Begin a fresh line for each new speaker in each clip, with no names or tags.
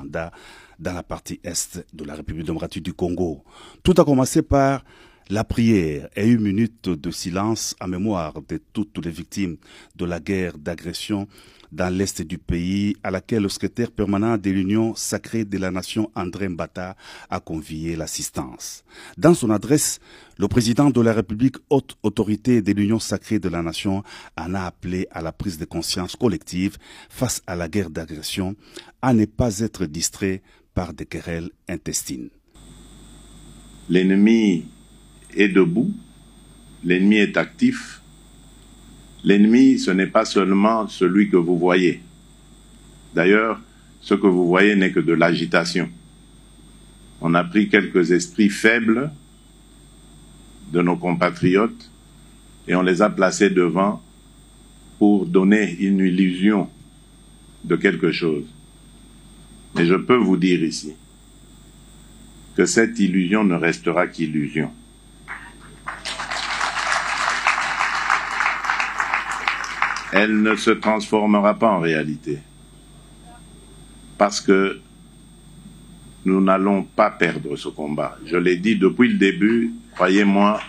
Luanda, dans la partie est de la République démocratique du Congo. Tout a commencé par la prière et une minute de silence en mémoire de toutes les victimes de la guerre d'agression dans l'est du pays, à laquelle le secrétaire permanent de l'Union sacrée de la nation André Mbata a convié l'assistance. Dans son adresse, le président de la République, haute autorité de l'Union sacrée de la nation, en a appelé à la prise de conscience collective face à la guerre d'agression, à ne pas être distrait par des querelles intestines.
L'ennemi est debout, l'ennemi est actif. L'ennemi, ce n'est pas seulement celui que vous voyez. D'ailleurs, ce que vous voyez n'est que de l'agitation. On a pris quelques esprits faibles de nos compatriotes et on les a placés devant pour donner une illusion de quelque chose. Mais je peux vous dire ici que cette illusion ne restera qu'illusion. Elle ne se transformera pas en réalité. Parce que nous n'allons pas perdre ce combat. Je l'ai dit depuis le début, croyez-moi,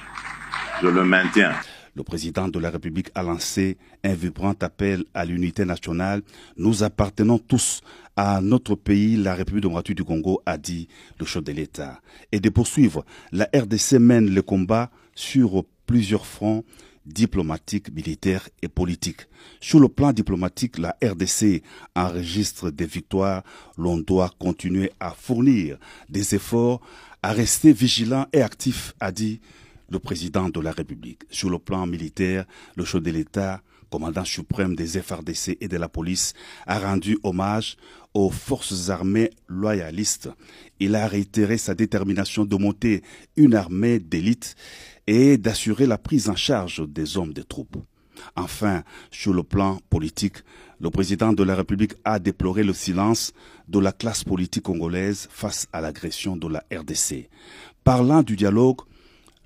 je le maintiens.
Le président de la République a lancé un vibrant appel à l'unité nationale. Nous appartenons tous à notre pays, la République démocratique du Congo, a dit le chef de l'État. Et de poursuivre, la RDC mène le combat sur plusieurs fronts diplomatique, militaire et politique. Sur le plan diplomatique, la RDC enregistre des victoires. L'on doit continuer à fournir des efforts, à rester vigilant et actif, a dit le président de la République. Sur le plan militaire, le chef de l'État, commandant suprême des FARDC et de la police, a rendu hommage aux forces armées loyalistes. Il a réitéré sa détermination de monter une armée d'élite et d'assurer la prise en charge des hommes des troupes. Enfin, sur le plan politique, le président de la République a déploré le silence de la classe politique congolaise face à l'agression de la RDC. Parlant du dialogue,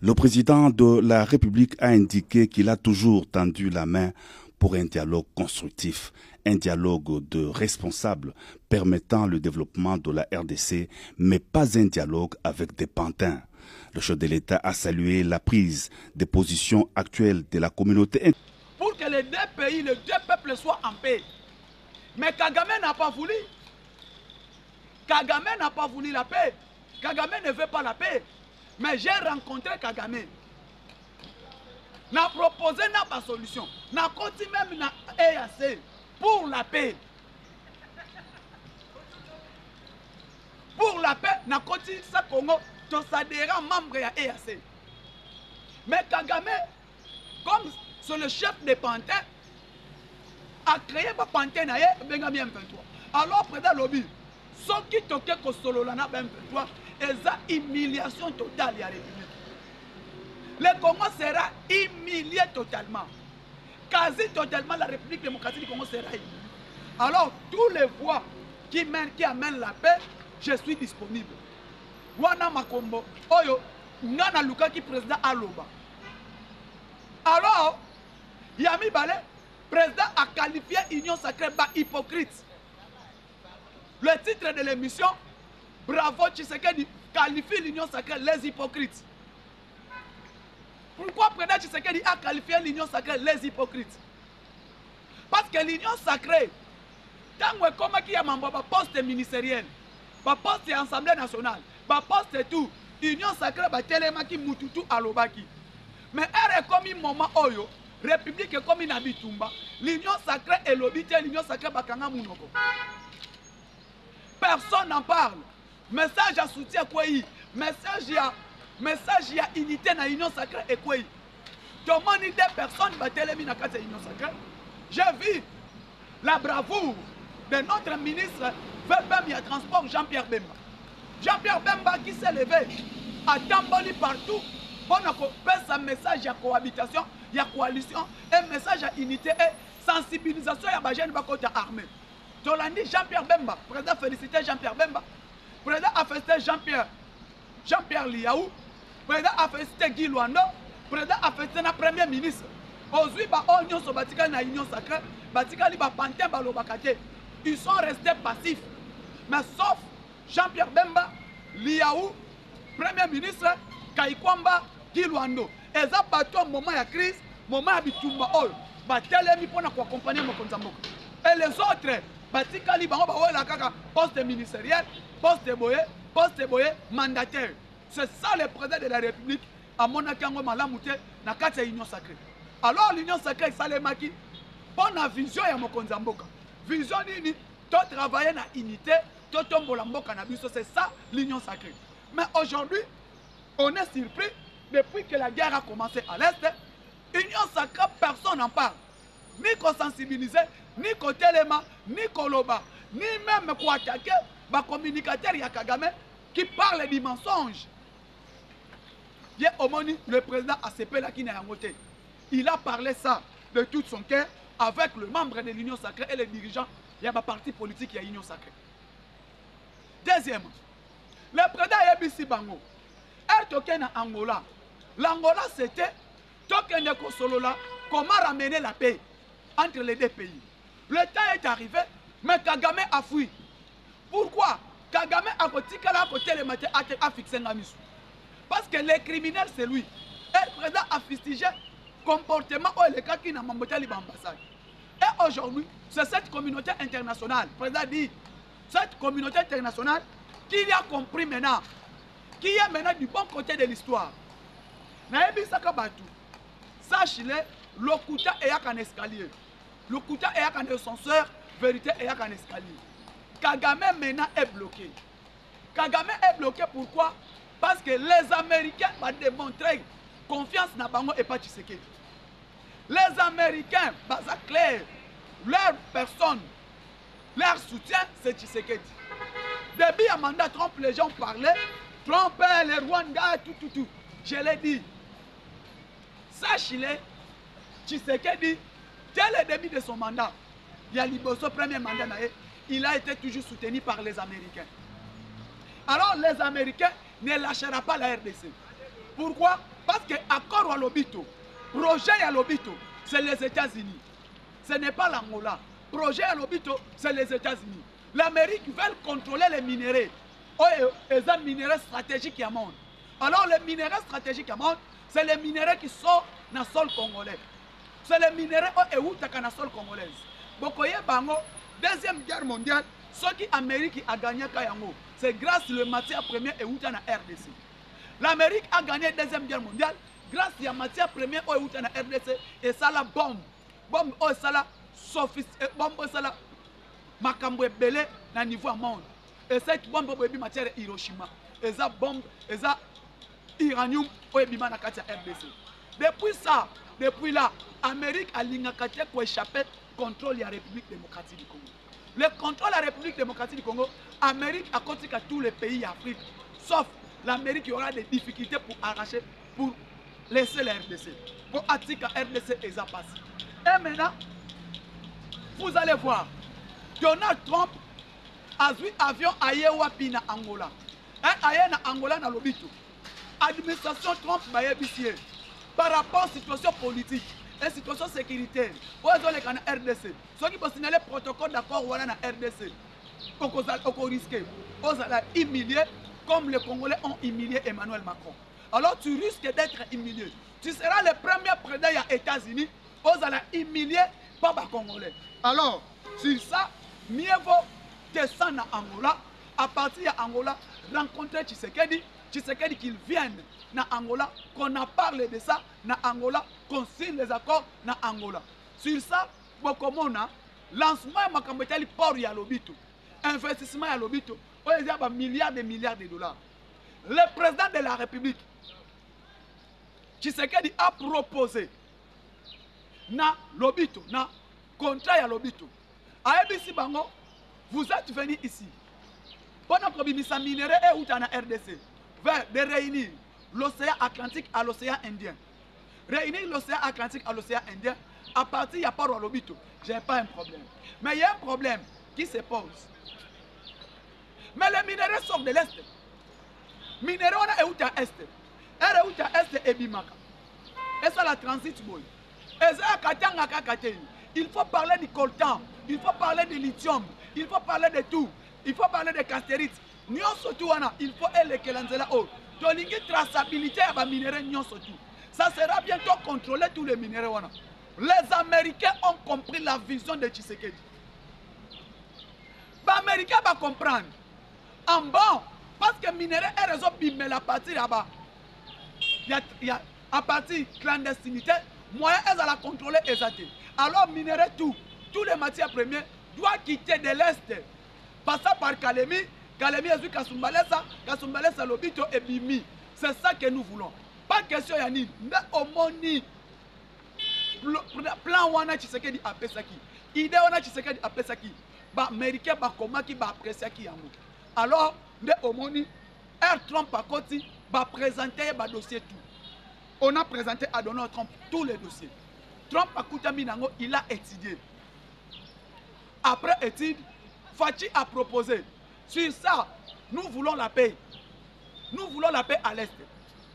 le président de la République a indiqué qu'il a toujours tendu la main pour un dialogue constructif, un dialogue de responsables permettant le développement de la RDC, mais pas un dialogue avec des pantins. Le chef de l'État a salué la prise de position actuelle de la communauté.
Pour que les deux pays, les deux peuples soient en paix. Mais Kagame n'a pas voulu. Kagame n'a pas voulu la paix. Kagame ne veut pas la paix. Mais j'ai rencontré Kagame. N'a proposé pas solution. N'a continué même na EAC pour la paix. Pour la paix, n'a continué ça Congo. Tout ça dira membre de EAC. Mais Kagame, comme c'est le chef des pantins, a créé un pantin na Bengami M23. Alors président lobby, ce qui toque ko solo la na M23, c'est humiliation totale à la République. Le Congo sera humilié totalement. Quasi totalement, la République démocratique du Congo sera humiliée. Alors, tous les voies qui amènent la paix, je suis disponible. Wana Makombo, Oyo, Ngana Luka qui président Aloba. Alors, Yami Balé, président a qualifié Union Sacrée hypocrite. Le titre de l'émission, Bravo Tshisekedi qualifie l'Union Sacrée les hypocrites. Pourquoi président Tshisekedi a qualifié l'Union Sacrée les hypocrites? Parce que l'Union Sacrée, tant que il y a un poste ministériel, un poste Assemblée nationale, un poste tout, l'Union Sacrée va tellement qui mututu alobaki. Mais elle est comme un moment oyo, République est comme une habitumba, l'Union Sacrée est l'obité, l'Union Sacrée bakanga munoko. Personne n'en parle. Message à soutien quoi y? Message à unité dans l'Union Sacrée et quoi y? Demande des personnes battent les minakats de l'Union Sacrée. J'ai vu la bravoure de notre ministre Verbem Transport Jean-Pierre Bemba. Jean-Pierre Bemba qui s'est levé à Tamboli partout pour faire un message à cohabitation, à coalition, un message à unité et sensibilisation à la jeune bakota armée. Tolandi Jean-Pierre Bemba, président félicité Jean-Pierre Bemba, président a félicité Jean-Pierre Liaou, président a félicité Guy Luando, président a félicité le premier ministre. Aujourd'hui, l'Union Sobatika na Union Sacrée, Batika li ba pantin ba lobakate. Ils sont restés passifs. Mais sauf Jean-Pierre Bemba, Liaou, Premier ministre, Kaikwamba, Kilwando. Et ça, au moment de la crise, moment de Bitumba, Batelemi pour accompagner mon Konzamboka. Et les autres, Batikali, poste ministériel, poste boye, mandataire. C'est ça le président de la République, à mon akango malamouté, na kati ya Union Sacrée. Alors l'Union Sacrée, ça les maquille. Pour la vision ya mon Konzamboka. Vision nini, to travailler na unité, to tombola mboka na biso, c'est ça l'Union Sacrée. Mais aujourd'hui, on est surpris, depuis que la guerre a commencé à l'Est, Union Sacrée, personne n'en parle. Ni qu'on sensibilise, ni qu'on téléma, ni qu'on loba, ni même qu'on attaque, les communicateurs Yakagame qui parlent du mensonge. Bien au moment le président ACP là qui n'est en côté. Il a parlé ça de tout son cœur avec le membre de l'Union Sacrée et les dirigeants. Il y a un parti politique, il y a l'Union Sacrée. Deuxièmement, le président Yebisi Bango est token en Angola. L'Angola c'était token de Kosolola. Comment ramener la paix entre les deux pays? Le temps est arrivé, mais Kagame a fui. Pourquoi? Kagame a côté les matins a fixé la mission. Parce que les criminels, c'est lui. Et le président a fustigé le comportement de cas qui n'a pas l'ambassade. Et aujourd'hui, c'est cette communauté internationale, le président dit, cette communauté internationale qui a compris maintenant, qui est maintenant du bon côté de l'histoire. Sache-le, le Kouta est un escalier. Le Kouta est un ascenseur, vérité est un escalier. Kagame maintenant est bloqué. Kagame est bloqué pourquoi? Parce que les Américains vont démontrer confiance dans Bango et pas Tshisekedi. Les Américains, c'est clair, leur personne, leur soutien, c'est Tshisekedi. Depuis le mandat Trump, les gens parlaient, Trump, les Rwandais, tout. Je l'ai dit. Sache-le, Tshisekedi, dès le début de son mandat, il y a Liboso, premier mandat, il a été toujours soutenu par les Américains. Alors les Américains ne lâcheront pas la RDC. Pourquoi? Parce que accord à l'Obito, projet à l'Obito, c'est les États-Unis. Ce n'est pas l'Angola. Projet à l'Obito, c'est les États-Unis. L'Amérique veut contrôler les minéraux. Et les minéraux stratégiques à monde. Alors les minéraux stratégiques à monde, c'est les minéraux qui sont dans le sol congolais. C'est les minéraux qui sont dans le sol congolais. Bokoye Bango, Deuxième Guerre mondiale, ce qui l'Amérique a gagné, c'est grâce à matière première et dans la RDC. L'Amérique a gagné la Deuxième Guerre mondiale grâce à la matière première et dans la RDC. Et ça la bombe. Bombe, ça la sophistique. Bombe, ça la makambo belé dans le niveau monde. Et cette bombe est matière Hiroshima. Et ça bombe, et ça uranium est dans la RDC. Depuis ça, depuis là, l'Amérique a l'ingakate pour échapper au contrôle de la République démocratique du Congo. Le contrôle de la République démocratique du Congo, l'Amérique a continué à tous les pays d'Afrique, sauf l'Amérique qui aura des difficultés pour arracher, pour laisser la RDC. Pour attirer la RDC et ça passe. Et maintenant, vous allez voir, Donald Trump a vu avion à Yewapi na Angola. Aye na Angola na Lobito. Administration Trump va y par rapport à la situation politique et situation sécuritaire. Où est-ce que les RDC? Ceux qui peuvent signaler le protocole d'accord voilà na RDC. On risque. On va humilier comme les Congolais ont humilié Emmanuel Macron. Alors tu risques d'être humilié. Tu seras le premier président des États-Unis. On va humilier par les Congolais. Alors, sur ça, mieux vaut descendre à Angola. À partir d'Angola, rencontrer Tshisekedi. Tshisekedi qu'il vienne dans Angola, qu'on a parlé de ça dans Angola, qu'on signe les accords dans Angola. Sur ça, beaucoup de lancement de port à l'Obito, investissement à l'Obito, il y a milliards de dollars. Le président de la République, Tshisekedi a proposé dans l'Obito, dans contrat à l'Obito. À ABC Bango, vous êtes venus ici. Pendant que vous minéraux et où dans la RDC, de réunir l'océan Atlantique à l'océan Indien. Réunir l'océan Atlantique à l'océan Indien, à partir de Port Lobito, je n'ai pas un problème. Mais il y a un problème qui se pose. Mais les minéraux sortent de l'Est. Les minéraux sont où à l'Est. Et où à l'Est et Bimaka. Et ça la transit boy. Et ça il faut parler du coltan, il faut parler du lithium, il faut parler de tout. il faut parler de castérite. Surtout, il faut élekelanzela haut. Tolingi traçabilité à ba minéraux surtout. Ça sera bientôt contrôler tous les minéraux. Les Américains ont compris la vision de Tshisekedi. Les Américains vont comprendre. En bon, parce que les minéraux est raison de la partie là-bas. Il y a à partir clandestinité, moyen est à la contrôler exactement. Alors minéraux tous les matières premières doivent quitter de l'Est. Passer par Kalemi, Kalemi est Kasumbalesa, Kasumbalesa Lobito et Bimi. C'est ça que nous voulons. Pas question Yanni, mais au moni. Plan wana Tshisekedi apesaki. Idée wana Tshisekedi apesaki. Ba américain ba komaki ba appréciaki yango. Alors, de omoni Air Trump à côté va présenter ba dossier tout. On a présenté à Donald Trump tous les dossiers. Trump a coûté Minango, il a étudié. Après étude, Fachi a proposé. Sur ça, nous voulons la paix. Nous voulons la paix à l'Est.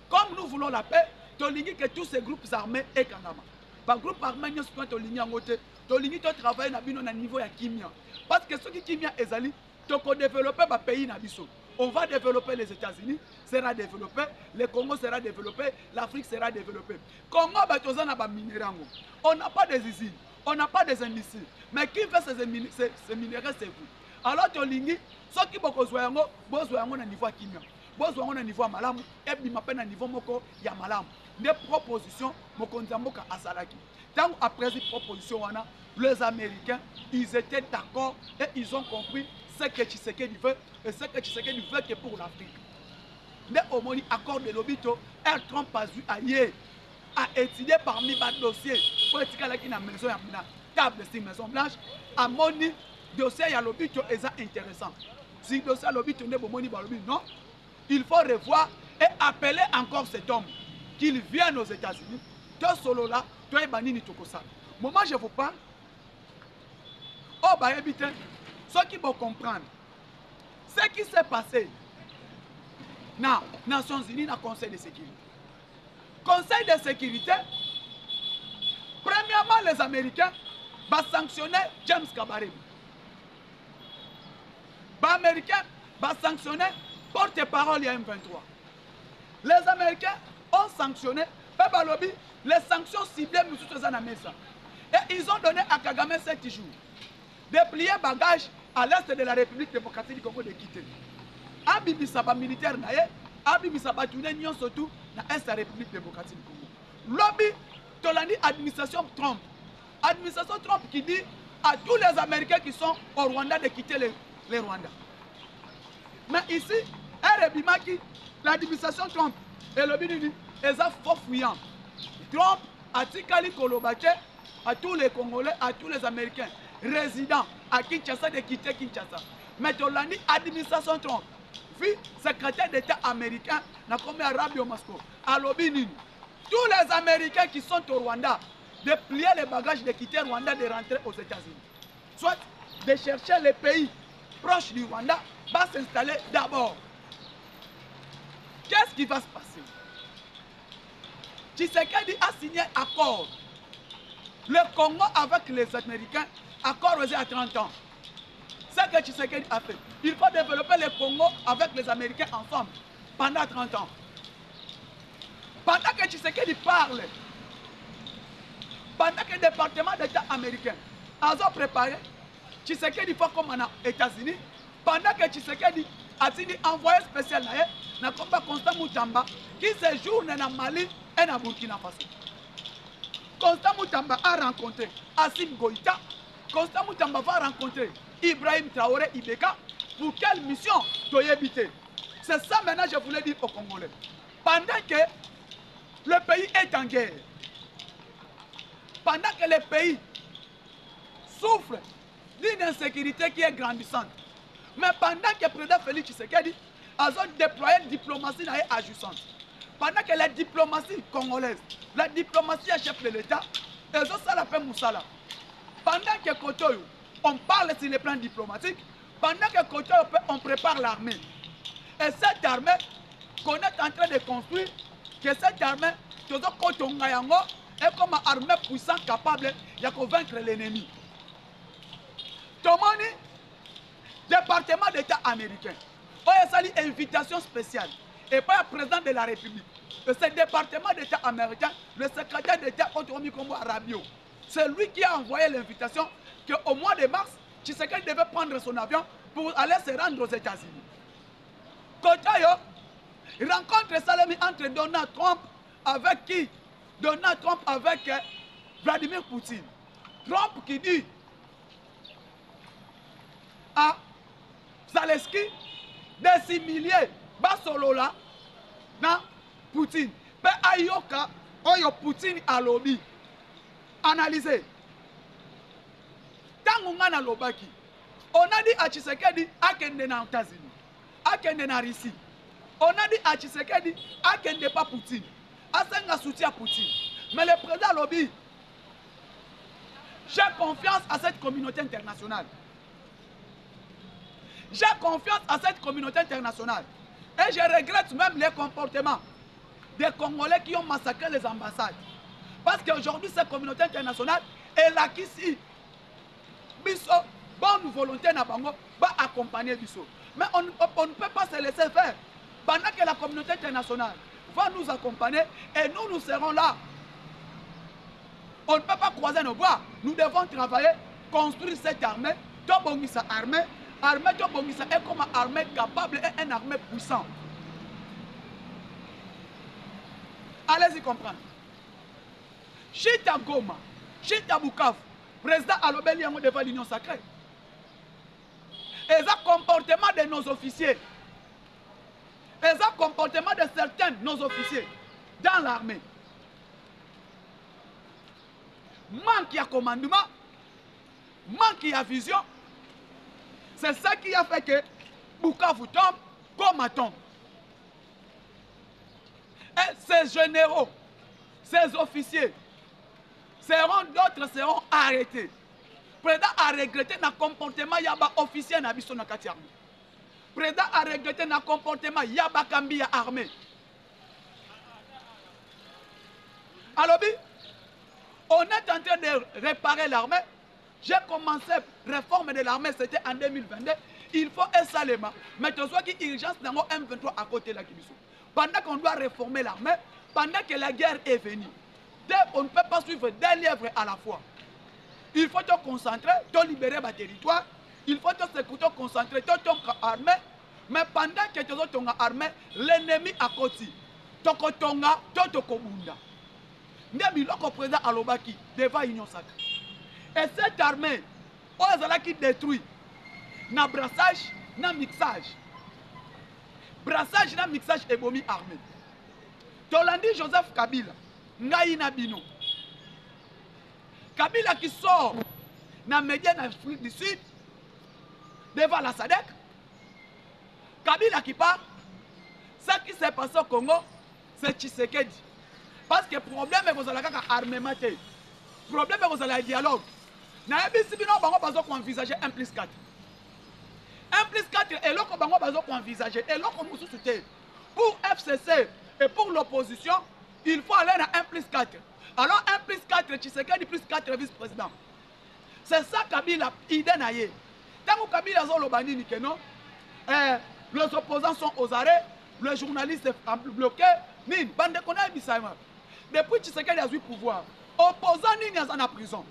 Comme nous voulons la paix, Tolingi que tous ces groupes armés et Kanama. Par groupe armé, nous sommes Tolingi en côté. Tolingi to travaille na bino na niveau ya kimia. Parce que ceux qui kimia ezali, to ko développer ba pays na biso. On va développer les États-Unis, sera développé, le Congo sera développé, l'Afrique sera développée. Congo batozana ba minérango. On n'a pas des usines, on n'a pas des industries. Mais qui fait ces minéraux, c'est vous. Alors Tolingi, ceux qui ont besoin na niveau ya kimia. Besoin na niveau malamu, et bi mapen na niveau moko ya malamu. Des propositions mokonzamboka asalaki. Tant après cette proposition les Américains, ils étaient d'accord et ils ont compris ce que Tshisekedi veut et ce que Tshisekedi veut que pour l'Afrique. Mais au moins, accord de l'Obito, Air Trump a vu ailleurs, a étudié parmi les dossiers pour étudier la maison, la table de Maison Blanche, a moni dossier à l'Obito est intéressant. Si le dossier à l'Obito n'est pas non, il faut revoir et appeler encore cet homme qu'il vienne aux États-Unis. Toi solo là, toi et Banini Tokosa. Moment je vous parle. Oh bah évitez, ceux qui vont comprendre ce qui s'est passé dans les Nations Unies, dans le Conseil de sécurité. Conseil de sécurité, premièrement les Américains vont sanctionner James Kabarebe. Les Américains vont sanctionner porte-parole M23. Les Américains ont sanctionné les sanctions ciblées et ils ont donné à Kagame 7 jours de plier bagage à l'est de la République démocratique du Congo de quitter. Abibisa ba militaire naye, abibisa ba tourner nyon surtout dans l'est de la République démocratique du Congo. Lobby tolani administration Trump. Administration Trump qui dit à tous les Américains qui sont au Rwanda de quitter les Rwandais. Mais ici, l'administration Trump et le Bini, ils ont faux fouillant. Trump a Tikali Kolobache à tous les Congolais, à tous les Américains résidents à Kinshasa de quitter Kinshasa. Mais Tolani, administration Trump, vu secrétaire d'État américain, n'a commis Arabe au Moscou, à l'Obini. Tous les Américains qui sont au Rwanda, de plier les bagages, de quitter Rwanda, de rentrer aux États-Unis. Soit de chercher les pays proches du Rwanda, va s'installer d'abord. Qu'est-ce qui va se passer? Tshisekedi a signé accord. Le Congo avec les Américains, accord osé à 30 ans. C'est ce que Tshisekedi a fait. Il faut développer le Congo avec les Américains ensemble pendant 30 ans. Pendant que Tshisekedi parle, pendant que le département d'État américain a préparé, Tshisekedi faut comme aux États-Unis, pendant que Tshisekedi a signé envoyé spécial na combat Constant Moutamba qui séjourne dans Mali et dans Burkina Faso. Constant Moutamba a rencontré Assimi Goïta. Constant Moutamba va rencontrer Ibrahim Traoré Ibeka. Pour quelle mission doit éviter? C'est ça maintenant que je voulais dire aux Congolais. Pendant que le pays est en guerre, pendant que le pays souffre d'une insécurité qui est grandissante, mais pendant que le président Félix Tshisekedi a déployé une diplomatie agissante, pendant que la diplomatie congolaise, la diplomatie à chef de l'État, ils ont ça la paix Moussala. Pendant que Kotoyo, on parle sur le plan diplomatique, pendant que Kotoyo, on prépare l'armée. Et cette armée qu'on est en train de construire, que cette armée, est comme une armée puissante capable de vaincre l'ennemi. Tomoni, département d'État américain. Il y a une invitation spéciale. Et pas le président de la République. De ce département d'État américain, le secrétaire d'État Otomi Kombo Arabio. C'est lui qui a envoyé l'invitation qu'au mois de mars, Tshisekedi devait prendre son avion pour aller se rendre aux États-Unis. Kotayo, rencontre Salami entre Donald Trump avec qui? Donald Trump avec Vladimir Poutine. Trump qui dit à Zelensky de s'humilier Basolola na Poutine. Pe ayoka oyo Poutine a lobby. Analysez. Tango ngana lobaki. On a dit à Tshisekedi akende na États-Unis. Akende na Russie. On a dit à Tshisekedi akende pas Poutine. Asenga soutien Poutine. Mais le président lobby, j'ai confiance à cette communauté internationale. J'ai confiance à cette communauté internationale. Et je regrette même les comportements des Congolais qui ont massacré les ambassades. Parce qu'aujourd'hui, cette communauté internationale est là qui si Bisso, bonne volonté n'a pas accompagner Bisso. Mais on ne peut pas se laisser faire. Pendant que la communauté internationale va nous accompagner et nous serons là. On ne peut pas croiser nos bras. Nous devons travailler, construire cette armée. Tobongisa armée. Armée Tobongisa est comme une armée capable et une armée puissante. Allez-y comprendre. Chita Goma, Chita Bukavu, président Alobeli Yango devant l'Union sacrée. Et ça comportement de nos officiers. Et ça comportement de certains de nos officiers dans l'armée. Manque de commandement, manque de vision. C'est ça qui a fait que Bukavu tombe comme tombe. Et ces généraux, ces officiers, d'autres seront arrêtés. Le président a regretté le comportement yaba officiel na biso na kati armée. Le président a regretté le comportement yaba kambi armée. Alors, on est en train de réparer l'armée. J'ai commencé la réforme de l'armée, c'était en 2022. Il faut un salement. Mais tu vois qu'il y a urgence dans le M23 à côté de la Kibiso. Pendant qu'on doit réformer l'armée, pendant que la guerre est venue, on ne peut pas suivre deux lièvres à la fois. Il faut te concentrer, te libérer le territoire. Il faut te concentrer, te armée. Mais pendant que tu es armé, l'ennemi à côté. Tu es kobunda. Ndemi loko président Alobaki devant l'Union sacrée. Et cette armée, on a qui détruit. Na brassage, na mixage. Brassage, na mixage et bomi armée. Tolandi Joseph Kabila, Ngaï Nabino. Kabila qui sort dans les médias d'Afrique du Sud, devant la SADC. Kabila qui part, ce qui s'est passé au Congo, c'est Tshisekedi. Parce que le problème est que vous avez l'armement. Le problème est que vous avez le dialogue. Vous avez envisager 1 plus 4. 1 plus 4 est là qu'on va envisager. Et là qu'on nous soutient. Pour FCC et pour l'opposition, il faut aller à 1 plus 4. Alors 1 plus 4, Tshisekedi plus 4 vice-président. C'est ça Kabila idée naïe. Tant que Kabila a l'obani nikeno, les opposants sont aux arrêts, les journalistes sont bloqués. Depuis Tshisekedi a eu pouvoir, opposant Nini est en prison.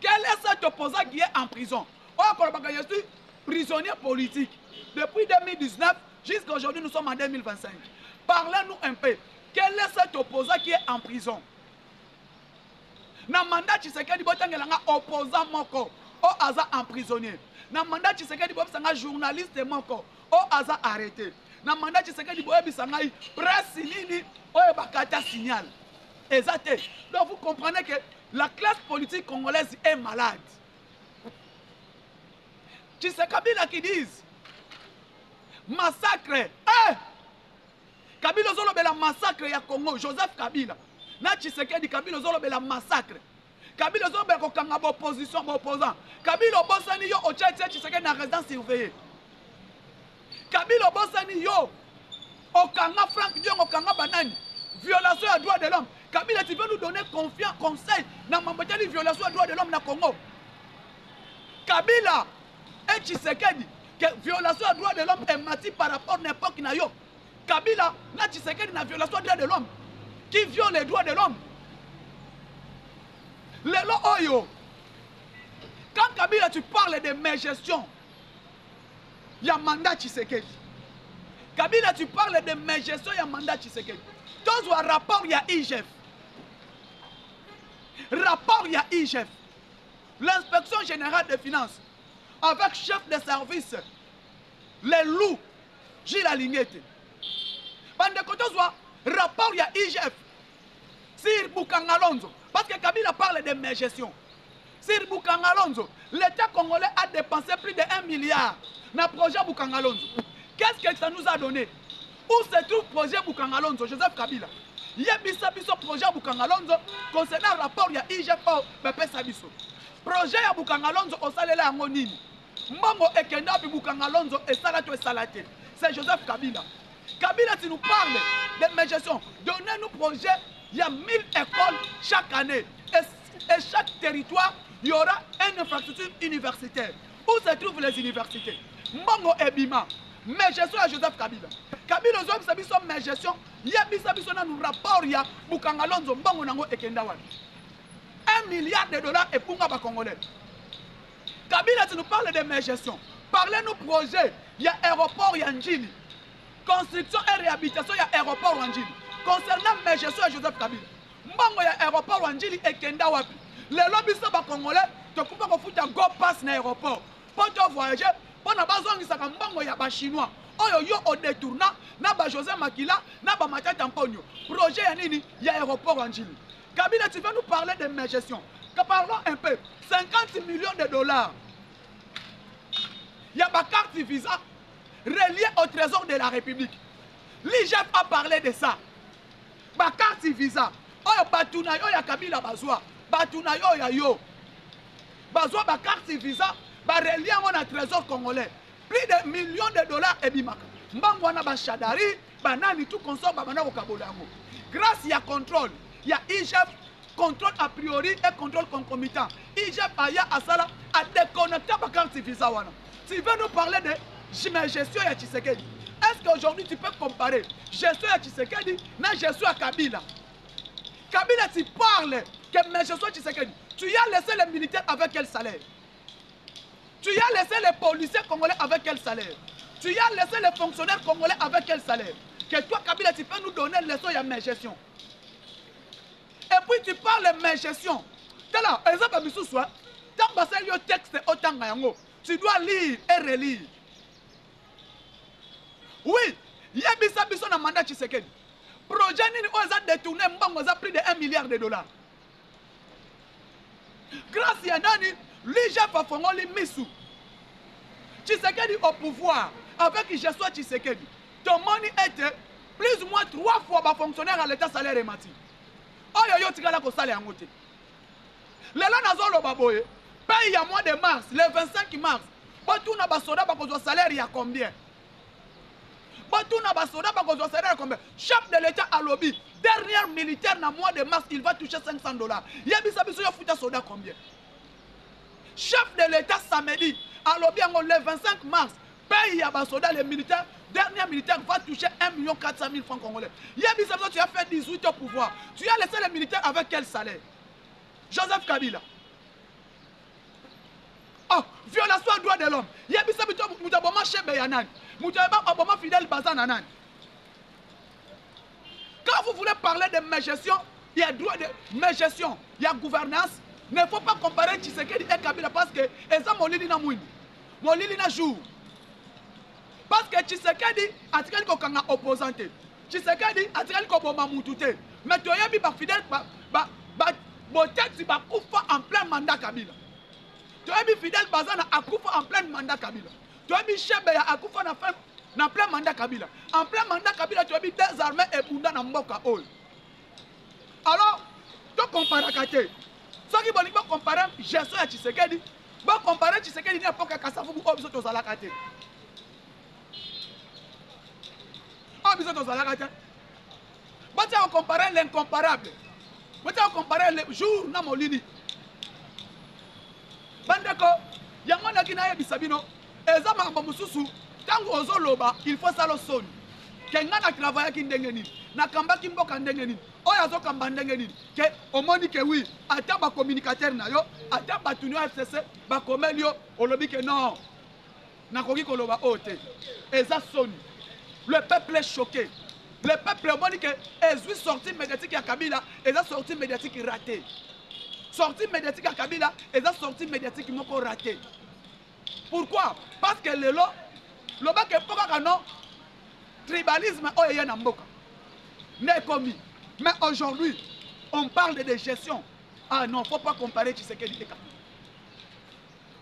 Quel est cet opposant qui est en prison? Je suis prisonnier politique. Depuis 2019 jusqu'à aujourd'hui, nous sommes en 2025. Parlez-nous un peu. Quel est cet opposant qui est en prison? Dans le mandat Tshisekedi, il y a un opposant moko, au hasard emprisonné. Dans le mandat Tshisekedi, il y a un journaliste moko, au hasard arrêté. Dans le mandat Tshisekedi, il y a un presse nini, au bakata signal. Exactement. Donc vous comprenez que la classe politique congolaise est malade. Tshisekedi qui disent massacre. Kabila Zolobela massacre ya Congo, Joseph Kabila. Na Tshisekedi Kabila Zolobela massacre. Kabila Zolobela kokanga opposition, opposant. Kabila Bosani yo ocheche Tshisekedi na résidence surveillée. Kabila Bosani yo okanga Frank Dion okanga banani. Violation des droits de l'homme. Kabila, tu veux nous donner confiance, conseil dans ma violation des droits de l'homme na Congo. Kabila, Et Tshisekedi, que violation des droits de l'homme est mati par rapport à n'importe qui n'a yo. Kabila, na Tshisekedi na violation des droits de l'homme. Qui viole les droits de l'homme? Lelo Oyo. Quand Kabila, tu parles de mes gestions, il y a mandat Tshisekedi. Kabila, tu parles de mes gestions, il y a mandat Tshisekedi. Dans un rapport, il y a IGF. Rapport, il y a IGF. L'inspection générale des finances, avec chef de service, les loups, Gilles Alinguete. Pendant que tu vois, rapport, il y a IGF. Sir Boukangalonzo, parce que Kabila parle de mes gestions. Sir Boukangalonzo, l'État congolais a dépensé plus de 1 milliard dans le projet Boukangalonzo. Qu'est-ce que ça nous a donné? Où se trouve le projet Boukangalonzo, Joseph Kabila? Il y a un projet Boukangalonzo concernant le rapport, il y a IGF au BP Sabiso. Projet Boukangalonzo au salaire à Monini. Mbongo Ekenda Boukangalonzo et Salato et Salaté. C'est Joseph Kabila. Kabila, tu nous parles de mes gestions. Donnez-nous projet, il y a 1000 écoles chaque année. Et chaque territoire, il y aura une infrastructure universitaire. Où se trouvent les universités? Mbongo Ebima. Mes gestions à Joseph Kabila. Kabila Zob Sabiso, mes gestions. Il y a Bisabiso dans nos rapports, il y a Boukangalonzo, Mbongo Nango Ekendawan. 1 milliard de dollars et pour les Congolais. Kabila, tu nous parles de mes gestions. Parlez-nous projet. Il y a aéroport Yandjili. Construction et réhabilitation, il y a aéroport Yandjili. Concernant mes gestions à Joseph Kabila. Mbongo, il y a aéroport Yandjili et Kendawapi. Les lobbies sont Congolais, tu peux pas foutre un go pass dans l'aéroport. Pour te voyager, pour ne pas besoin Mbongo, il y a des Chinois. Oyo yo au détournant, na ba José Makila, na ba Matata Mponyo. Projet Yanini, il y a aéroport Yandjili. Kabila, tu vas nous parler de mes gestions. Parlons un peu. 50 millions de dollars. Il y a ma carte visa reliée au trésor de la République. L'IGF a parlé de ça. Ma carte visa. Oh, Batunayo, il y a Kabila Bazoua. Batunayo, il y a yo. Bazoua, ma carte visa, reliée au trésor congolais. Plus de millions de dollars et bimaka. Mbangwana Bachadari, Banani, tout consomme, Babana au Kabolango. Grâce il y a contrôle. Il y a IGF, contrôle a priori et contrôle concomitant. IGF Aya Asala a déconnecté ma carte visa. Tu veux nous parler de ma gestion à Tshisekedi? Est-ce qu'aujourd'hui tu peux comparer gestion à Tshisekedi et gestion à Kabila? Kabila, tu parles que ma gestion à Tshisekedi. Tu y as laissé les militaires avec quel salaire? Tu y as laissé les policiers congolais avec quel salaire? Tu y as laissé les fonctionnaires congolais avec quel salaire? Que toi, Kabila, tu peux nous donner les leçons à ma gestion. Et puis tu parles de mes gestions. Là, exemple, tu dois lire et relire. Oui, il y a un mandat Tshisekedi. Projet Nini Oza détourné Mbongo a pris de 1 milliard de dollars. Grâce à Nani, l'IGF a formé Missou. Tshisekedi au pouvoir avec gestion Tshisekedi. Ton money était plus ou moins 3 fois par fonctionnaire à l'état salaire et mati. Oyo yo tigala ko sale yango te. Lelo nazolo baboye. Paye ya mois de mars, le 25 mars. Botuna basoda bakozwa salaire ya combien? Botuna basoda bakozwa salaire ya combien? Chef de l'état à lobby, dernier militaire na mois de mars, il va toucher 500 $. Yebisa biso yo futa soda combien? Chef de l'état samedi à lobby le 25 mars. Paye ya basoda les militaires. Dernier militaire va toucher 1 400 000 francs congolais. Yebisa, tu as fait 18 au pouvoir. Tu as laissé les militaires avec quel salaire? Joseph Kabila. Oh, violation des droits de l'homme. Yebisa, tu as bomba chez Beyanan. Tu as bomba fidèle Bazananan. Quand vous voulez parler de mes gestions, il y a droit de mes gestions, il y a gouvernance. Il ne faut pas comparer Tshisekedi et Kabila parce que ça molili na mouini. Molili na jour. Parce que Tshisekedi a tiré le opposante. Tshisekedi a tiré le Moutouté. Mais tu as mis fidèle, tu vas en plein mandat Kabila. Tu as mis fidèle Bazana à Koufa en plein mandat Kabila. Tu as mis Chebeya à Koufa en plein mandat Kabila. En plein mandat Kabila, tu as mis des armées et Bunda dans Mboka Ol. Alors, tu compares à Kate. Ce qui veut comparer gestion à Tshisekedi, tu comparer Tshisekedi à Poka Kassafou ou Obiso Tozalakate. Tu vas comparer l'incomparable. Tu vas comparer le jour na molini. Bandeko, yango na kina yebisa bino eza makambo mosusu tango ozoloba il faut sala soni ke nga na travailler ki ndenge nini nakambaki mboka ndenge nini oyo azokamba ndenge nini ke omoni ke oui ata bacommunicateur na yo ata batuni yo FCC bakomeli yo olobi ke non nakoki koloba oyo te eza soni. Le peuple est choqué. Le peuple omoni ke ezwi sortie médiatique ya Kabila eza sortie médiatique ratée. Sortie médiatique à Kabila et ça sortie médiatique qui m'ont raté. Pourquoi? Parce que le bac est pas non tribalisme oh y a n'amboka n'est commis. Mais aujourd'hui on parle de gestion. Ah non, faut pas comparer Tshisekedi et Kabila.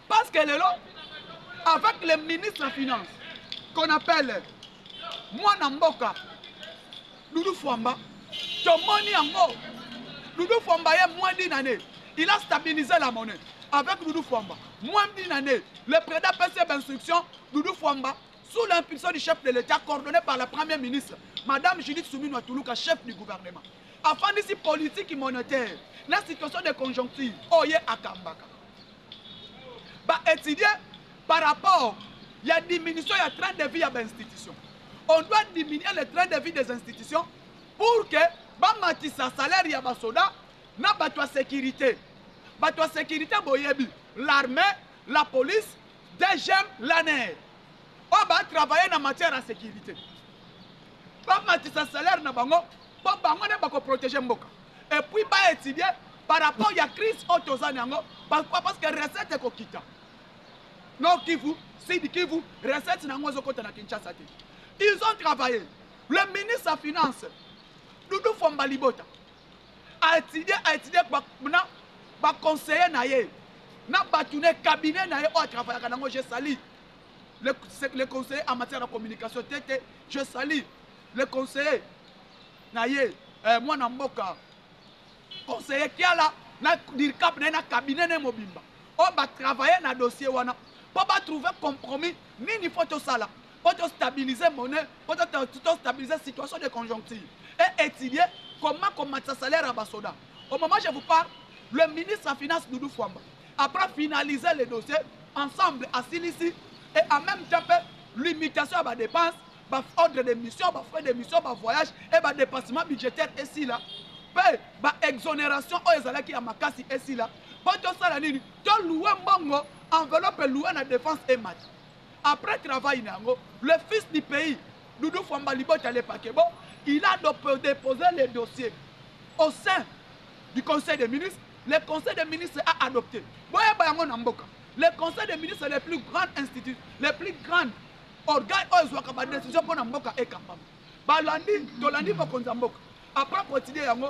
Parce que le avec le ministre des Finances qu'on appelle moi n'amboka Doudou Fwamba, Tomoni Ango, Doudou Fwamba y a moins d'une année. Il a stabilisé la monnaie avec Doudou Fwamba. Moins d'une année, le président PCB d'instruction, Doudou Fwamba, sous l'impulsion du chef de l'État, coordonné par la première ministre, Madame Judith Soumino Toulouka, chef du gouvernement. Afin d'ici politique et monétaire, la situation de conjoncture, Oye Akambaka. Étudier par rapport, il y a diminution, il y a train de vie à l'institution. On doit diminuer le train de vie des institutions pour que, Bamatissa salaire, il y a basoda, na batwa sécurité. Batwa sécurité boyebi. L'armée, la police, DGM, l'ANER. On va travailler en matière de sécurité. Pas matissa salaire na bango, pas bango ne bako protéger mboka. Et puis pas étudier par rapport à la crise autozanyango, parce que recette est kokita. Non Kivu, Sidi Kivu, recette nango zokota na Kinshasa. Ils ont travaillé. Le ministre des Finances, Doudou Fwamba Libota, a étudié ba conseiller naye na batune cabinet naye au travail kanango je salue le conseiller en matière de communication tete je salue le conseiller naye moi na mboka conseiller qui a là na dirkap na cabinet na mobimba on va travailler na dossier wana pour ba trouver compromis nini faut to sala pour stabiliser monnaie pour stabiliser situation de conjoncture et étudier comment ça salaire à basoda. Au moment où je vous parle, le ministre des Finances Doudou Fwamba, après finaliser les dossiers, ensemble à Silici, et en même temps, limitation à la dépense, ordre de mission, frais de mission, voyage, et dépassement budgétaire ici là, exonération aux élèves qui a makasi ici là, pour tout ça, tu loué mbongo, enveloppe loué la défense et match. Après travail, le fils du pays, Doudou Fwamba Libota le Pakebo, il a déposé les dossiers au sein du Conseil des ministres. Le Conseil des ministres a adopté. Le Conseil des ministres est le plus grand institut, le plus grand organe où il décision pour Namboka et Kapam. Tolandi Mokonzamboka. Après quotidien yango,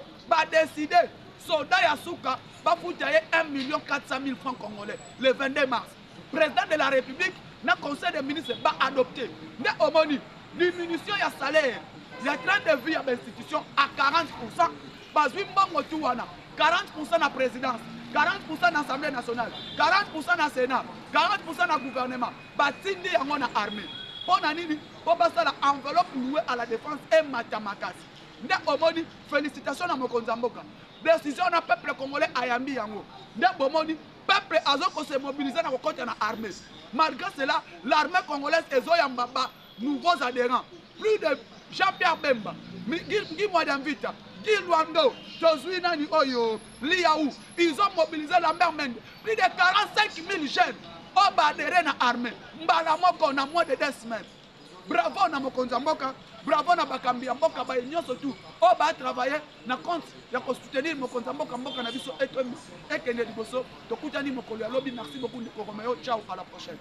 décider soldat Yasuka va foutre 1 400 000 francs congolais le 22 mars. Président de la République, le Conseil des ministres va adopter. Ne homoni, diminution ya salaire. Il y a train de vie à l'institution à 40%. Parce que 40% dans la présidence, 40% dans l'Assemblée nationale, 40% dans le Sénat, 40% dans le gouvernement. Batindi yango na armée. Pour nani, pour passer l'enveloppe louée à la défense et matamakasi. Nde omoni, félicitations à Mokonzamboka. Décision na peuple congolais ayambi yango. Nde omoni, peuple azoko se mobiliser na côté na armée. Malgré cela, l'armée congolaise est oyambaba nouveaux adhérents. Plus de Jean-Pierre Bemba, Guy Mwadamvita, Guy Luando, Josué Nani Oyo, Liaou, ils ont mobilisé la mer Mende. Plus de 45 000 jeunes ont adhéré à l'armée. Mbalamoko en moins de 2 semaines. Bravo na Mokonzamboka, bravo na Bakambi Mboka, Bayenyo surtout. On va travailler na compte, il faut soutenir Mokonzamboka Mboka na biso et Kende Liboso. Tokutani Mokolo ya lobby, merci beaucoup Nico Romeo, ciao, à la prochaine.